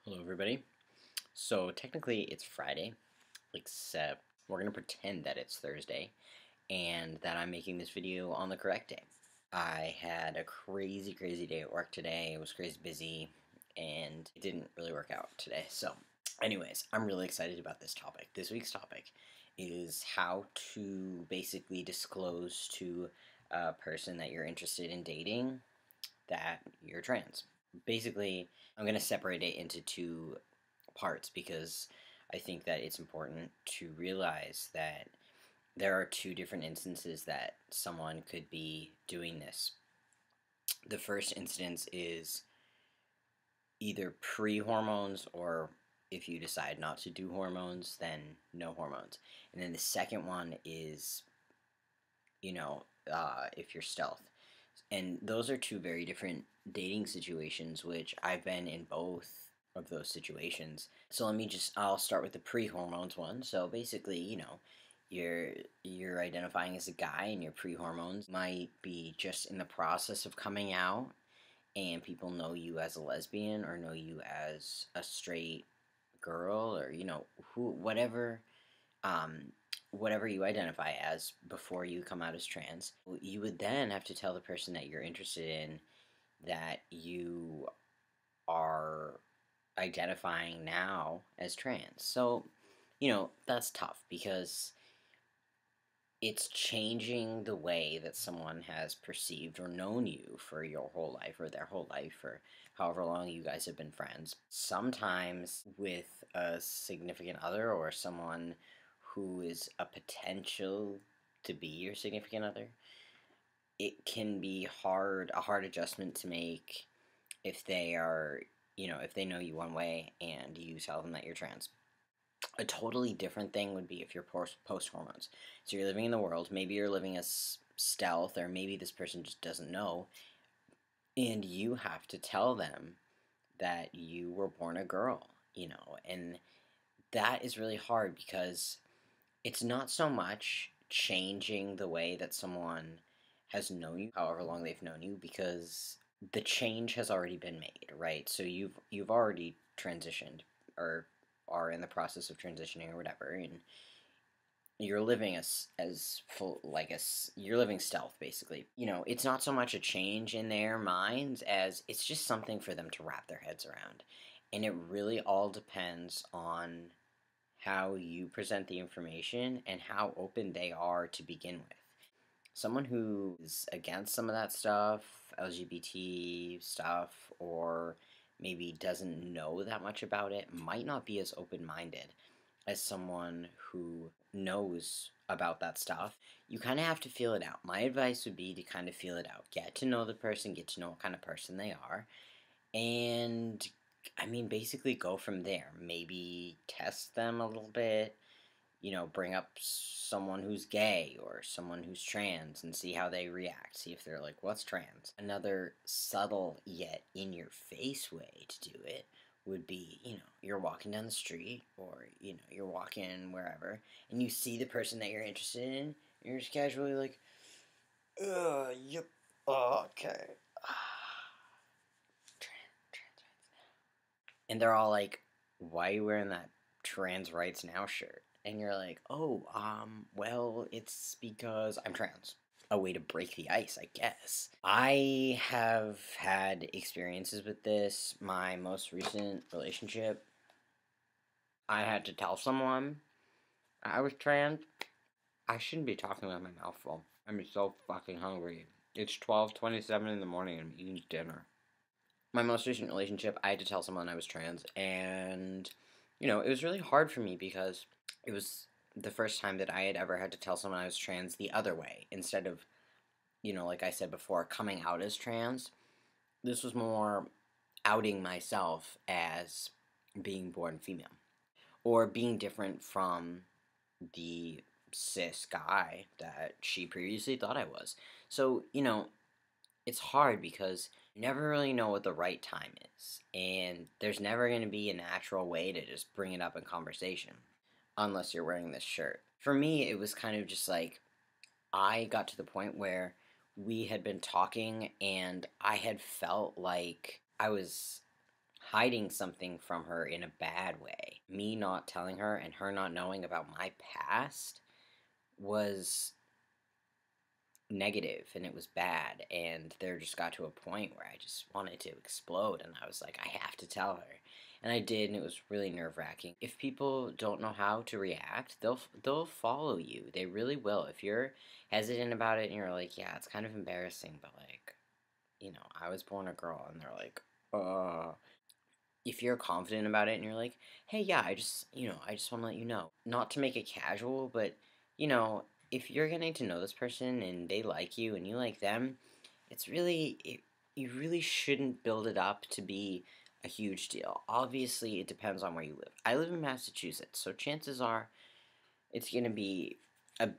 Hello everybody. So technically it's Friday, except we're going to pretend that it's Thursday and that I'm making this video on the correct day. I had a crazy day at work today. It was crazy busy and it didn't really work out today. So anyways, I'm really excited about this topic. This week's topic is how to basically disclose to a person that you're interested in dating that you're trans. Basically, I'm going to separate it into two parts because I think that it's important to realize that there are two different instances that someone could be doing this. The first instance is either pre-hormones, or if you decide not to do hormones, then no hormones. And then the second one is, if you're stealth. And those are two very different dating situations, which I've been in both of those situations. So I'll start with the pre-hormones one. So basically, you're identifying as a guy and your pre-hormones might be just in the process of coming out, and people know you as a lesbian or know you as a straight girl, or um, whatever you identify as before you come out as trans. You would then have to tell the person that you're interested in that you are identifying now as trans. So, that's tough because it's changing the way that someone has perceived or known you for your whole life, or their whole life, or however long you guys have been friends. Sometimes with a significant other or someone who is a potential to be your significant other, it can be a hard adjustment to make if they are, if they know you one way and you tell them that you're trans. A totally different thing would be if you're post hormones. So you're living in the world, maybe you're living as stealth, or maybe this person just doesn't know, and you have to tell them that you were born a girl, and that is really hard because it's not so much changing the way that someone has known you, however long they've known you, because the change has already been made, right? So you've already transitioned, or are in the process of transitioning, or whatever, and you're living as full, like, as you're living stealth, basically. It's not so much a change in their minds as it's just something for them to wrap their heads around, and it really all depends on how you present the information and how open they are to begin with. Someone who is against some of that stuff, LGBT stuff, or maybe doesn't know that much about it, might not be as open-minded as someone who knows about that stuff. You kind of have to feel it out. My advice would be to kind of feel it out. Get to know the person, get to know what kind of person they are, and basically go from there. Maybe test them a little bit, bring up someone who's gay or someone who's trans and see how they react. See if they're like, what's trans? Another subtle yet in your face way to do it would be, you're walking down the street, or, you're walking wherever, and you see the person that you're interested in, and you're just casually like, yep, okay. And they're all like, why are you wearing that trans rights now shirt? And you're like, oh, well, it's because I'm trans. A way to break the ice, I guess. I have had experiences with this. My most recent relationship, I had to tell someone I was trans. I shouldn't be talking with my mouth full. I'm so fucking hungry. It's 12:27 in the morning and I'm eating dinner. My most recent relationship, I had to tell someone I was trans, and, it was really hard for me because it was the first time that I had ever had to tell someone I was trans the other way, instead of, like I said before, coming out as trans. This was more outing myself as being born female, or being different from the cis guy that she previously thought I was. So, it's hard because you never really know what the right time is, and there's never going to be a natural way to just bring it up in conversation unless you're wearing this shirt. For me, it was kind of just like, I got to the point where we had been talking and I had felt like I was hiding something from her in a bad way. Me not telling her and her not knowing about my past was negative and it was bad, and there just got to a point where I just wanted to explode, and I was like, I have to tell her. And I did, and it was really nerve-wracking. If people don't know how to react, they'll follow you. They really will. If you're hesitant about it and you're like, yeah, it's kind of embarrassing, but like, I was born a girl, and they're like, if you're confident about it and you're like, hey, yeah, I just want to let you know. Not to make it casual, but, you know, if you're getting to know this person and they like you and you like them, you really shouldn't build it up to be a huge deal. Obviously, it depends on where you live. I live in Massachusetts, so chances are it's going to be a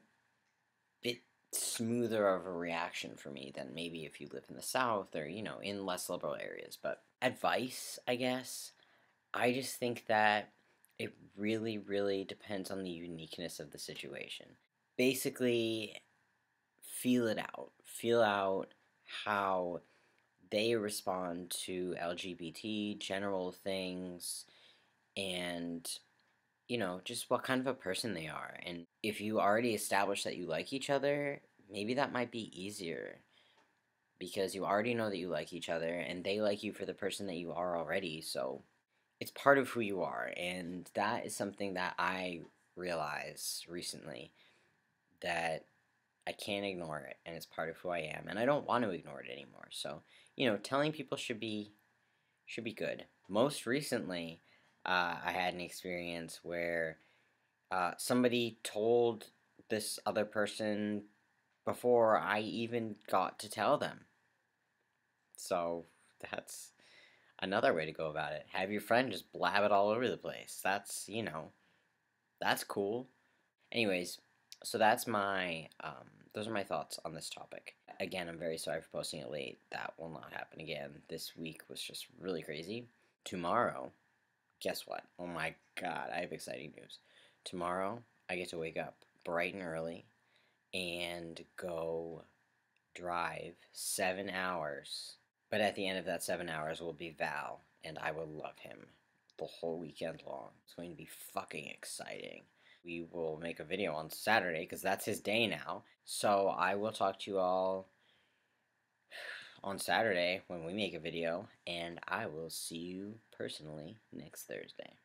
bit smoother of a reaction for me than maybe if you live in the South or, in less liberal areas. But advice, I guess, I just think that it really, really depends on the uniqueness of the situation. Basically, feel it out. Feel out how they respond to LGBT, general things, and just what kind of a person they are. And if you already established that you like each other, maybe that might be easier because you already know that you like each other and they like you for the person that you are already. So it's part of who you are. And that is something that I realized recently, that I can't ignore it and it's part of who I am. And I don't want to ignore it anymore. So, telling people should be good. Most recently, I had an experience where somebody told this other person before I even got to tell them. So that's another way to go about it. Have your friend just blab it all over the place. That's cool. Anyways, so those are my thoughts on this topic. Again, I'm very sorry for posting it late. That will not happen again. This week was just really crazy. Tomorrow, guess what? Oh my god, I have exciting news. Tomorrow, I get to wake up bright and early and go drive 7 hours. But at the end of that 7 hours will be Val, and I will love him the whole weekend long. It's going to be fucking exciting. We will make a video on Saturday because that's his day now. So I will talk to you all on Saturday when we make a video, and I will see you personally next Thursday.